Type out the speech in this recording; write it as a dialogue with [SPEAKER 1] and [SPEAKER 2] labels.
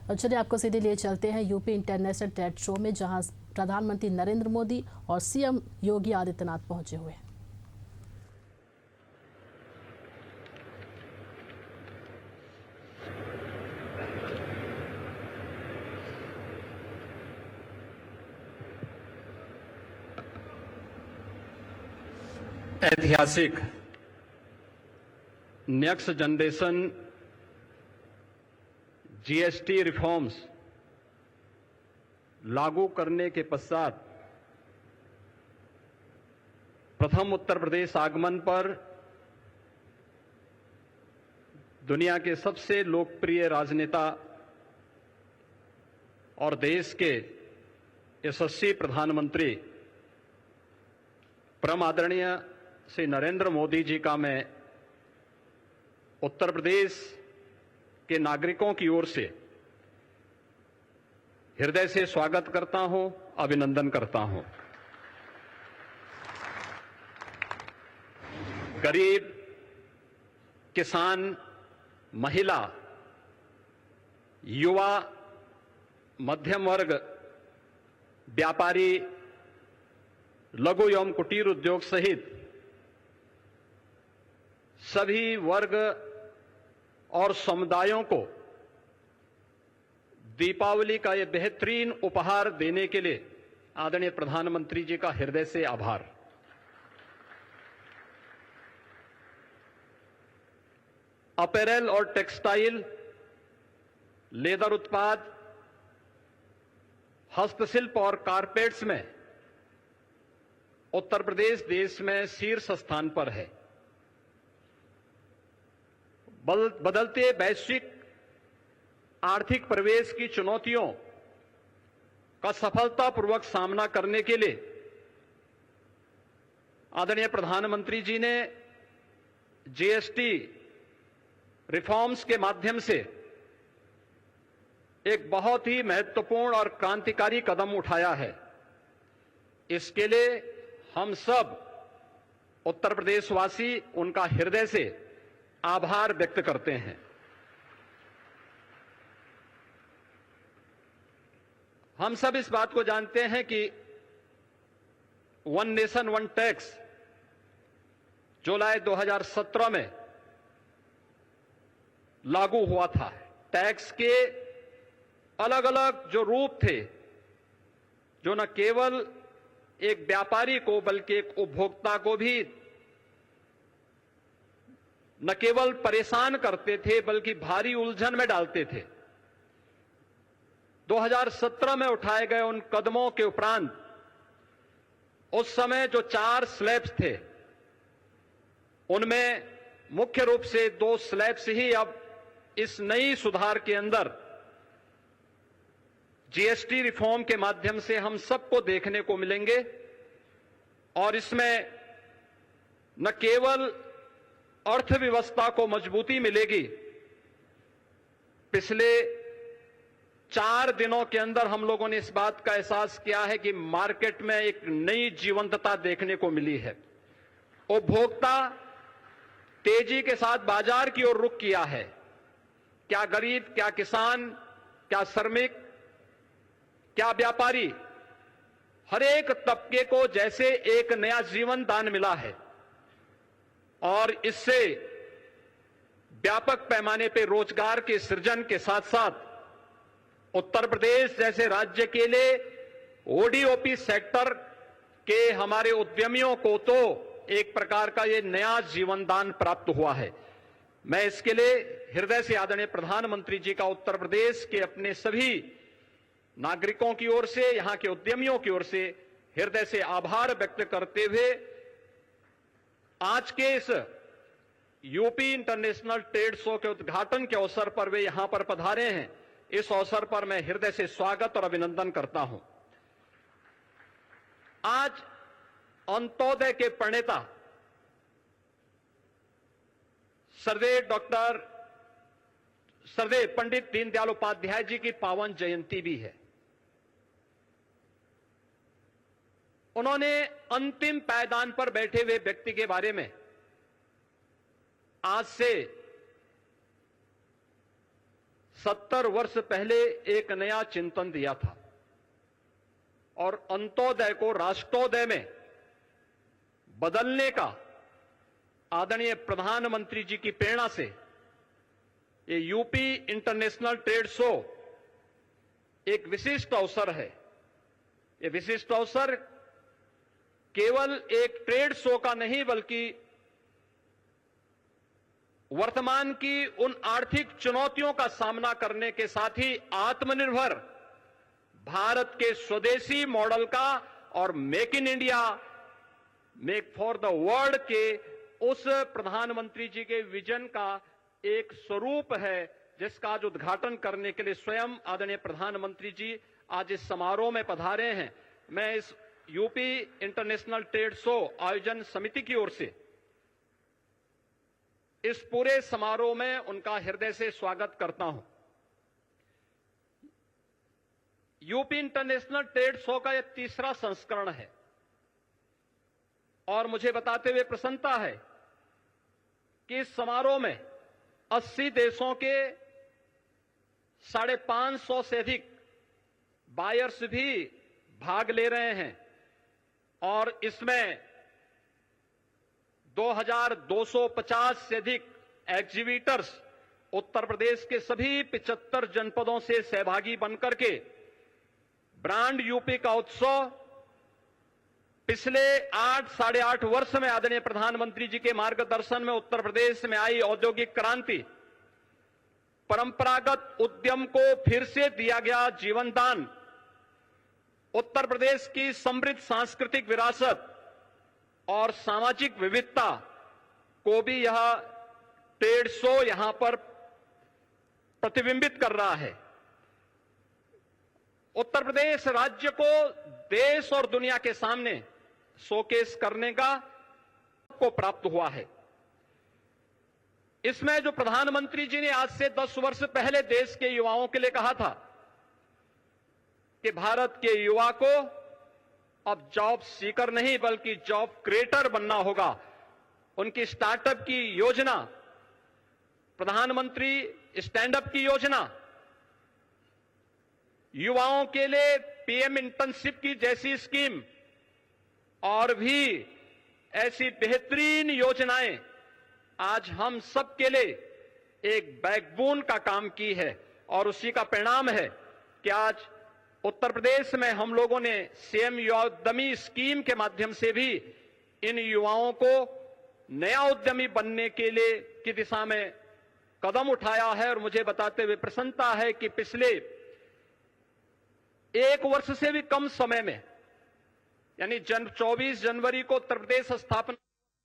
[SPEAKER 1] और चलिए आपको सीधे लिए चलते हैं यूपी इंटरनेशनल ट्रेड शो में, जहां प्रधानमंत्री नरेंद्र मोदी और सीएम योगी आदित्यनाथ पहुंचे हुए हैं।
[SPEAKER 2] ऐतिहासिक नेक्स्ट जनरेशन जीएसटी रिफॉर्म्स लागू करने के पश्चात प्रथम उत्तर प्रदेश आगमन पर दुनिया के सबसे लोकप्रिय राजनेता और देश के यशस्वी प्रधानमंत्री परम आदरणीय श्री नरेंद्र मोदी जी का मैं उत्तर प्रदेश के नागरिकों की ओर से हृदय से स्वागत करता हूं, अभिनंदन करता हूं। गरीब, किसान, महिला, युवा, मध्यम वर्ग, व्यापारी, लघु एवं कुटीर उद्योग सहित सभी वर्ग और समुदायों को दीपावली का यह बेहतरीन उपहार देने के लिए आदरणीय प्रधानमंत्री जी का हृदय से आभार। अपैरल और टेक्सटाइल, लेदर उत्पाद, हस्तशिल्प और कारपेट्स में उत्तर प्रदेश देश में शीर्ष स्थान पर है। बदलते वैश्विक आर्थिक परिवेश की चुनौतियों का सफलतापूर्वक सामना करने के लिए आदरणीय प्रधानमंत्री जी ने जीएसटी रिफॉर्म्स के माध्यम से एक बहुत ही महत्वपूर्ण और क्रांतिकारी कदम उठाया है। इसके लिए हम सब उत्तर प्रदेशवासी उनका हृदय से आभार व्यक्त करते हैं। हम सब इस बात को जानते हैं कि वन नेशन वन टैक्स जुलाई 2017 में लागू हुआ था। टैक्स के अलग अलग जो रूप थे, जो न केवल एक व्यापारी को बल्कि एक उपभोक्ता को भी न केवल परेशान करते थे बल्कि भारी उलझन में डालते थे। 2017 में उठाए गए उन कदमों के उपरांत उस समय जो 4 स्लैब्स थे, उनमें मुख्य रूप से 2 स्लैब्स ही अब इस नई सुधार के अंदर जीएसटी रिफॉर्म के माध्यम से हम सबको देखने को मिलेंगे। और इसमें न केवल अर्थव्यवस्था को मजबूती मिलेगी, पिछले 4 दिनों के अंदर हम लोगों ने इस बात का एहसास किया है कि मार्केट में एक नई जीवंतता देखने को मिली है। उपभोक्ता तेजी के साथ बाजार की ओर रुख किया है। क्या गरीब, क्या किसान, क्या श्रमिक, क्या व्यापारी, हर एक तबके को जैसे एक नया जीवन दान मिला है। और इससे व्यापक पैमाने पर रोजगार के सृजन के साथ साथ उत्तर प्रदेश जैसे राज्य के लिए ओडीओपी सेक्टर के हमारे उद्यमियों को तो एक प्रकार का ये नया जीवन दान प्राप्त हुआ है। मैं इसके लिए हृदय से आदरणीय प्रधानमंत्री जी का उत्तर प्रदेश के अपने सभी नागरिकों की ओर से, यहां के उद्यमियों की ओर से हृदय से आभार व्यक्त करते हुए आज के इस यूपी इंटरनेशनल ट्रेड शो के उद्घाटन के अवसर पर वे यहां पर पधारे हैं। इस अवसर पर मैं हृदय से स्वागत और अभिनंदन करता हूं। आज अंत्योदय के प्रणेता सरदेव पंडित दीनदयाल उपाध्याय जी की पावन जयंती भी है। उन्होंने अंतिम पायदान पर बैठे हुए व्यक्ति के बारे में आज से 70 वर्ष पहले एक नया चिंतन दिया था और अंत्योदय को राष्ट्रोदय में बदलने का आदरणीय प्रधानमंत्री जी की प्रेरणा से ये यूपी इंटरनेशनल ट्रेड शो एक विशिष्ट अवसर है। ये विशिष्ट अवसर केवल एक ट्रेड शो का नहीं बल्कि वर्तमान की उन आर्थिक चुनौतियों का सामना करने के साथ ही आत्मनिर्भर भारत के स्वदेशी मॉडल का और make in India, make for the world के उस प्रधानमंत्री जी के विजन का एक स्वरूप है, जिसका आज उद्घाटन करने के लिए स्वयं आदरणीय प्रधानमंत्री जी आज इस समारोह में पधारे हैं। मैं इस यूपी इंटरनेशनल ट्रेड शो आयोजन समिति की ओर से इस पूरे समारोह में उनका हृदय से स्वागत करता हूं। यूपी इंटरनेशनल ट्रेड शो का यह तीसरा संस्करण है और मुझे बताते हुए प्रसन्नता है कि इस समारोह में 80 देशों के 550 से अधिक बायर्स भी भाग ले रहे हैं और इसमें 2250 से अधिक एग्जीबिटर्स उत्तर प्रदेश के सभी 75 जनपदों से सहभागी बनकर के ब्रांड यूपी का उत्सव पिछले साढ़े 8 वर्ष में आदरणीय प्रधानमंत्री जी के मार्गदर्शन में उत्तर प्रदेश में आई औद्योगिक क्रांति, परंपरागत उद्यम को फिर से दिया गया जीवन दान, उत्तर प्रदेश की समृद्ध सांस्कृतिक विरासत और सामाजिक विविधता को भी यह ट्रेड शो यहां पर प्रतिबिंबित कर रहा है। उत्तर प्रदेश राज्य को देश और दुनिया के सामने शोकेस करने का को प्राप्त हुआ है। इसमें जो प्रधानमंत्री जी ने आज से 10 वर्ष पहले देश के युवाओं के लिए कहा था कि भारत के युवा को अब जॉब सीकर नहीं बल्कि जॉब क्रिएटर बनना होगा, उनकी स्टार्टअप की योजना, प्रधानमंत्री स्टैंडअप की योजना, युवाओं के लिए पीएम इंटर्नशिप की जैसी स्कीम और भी ऐसी बेहतरीन योजनाएं आज हम सब के लिए एक बैकबोन का काम की है और उसी का परिणाम है कि आज उत्तर प्रदेश में हम लोगों ने सीएम युवा उद्यमी स्कीम के माध्यम से भी इन युवाओं को नया उद्यमी बनने के लिए की दिशा में कदम उठाया है। और मुझे बताते हुए प्रसन्नता है कि पिछले 1 वर्ष से भी कम समय में यानी 24 जनवरी को उत्तर प्रदेश स्थापना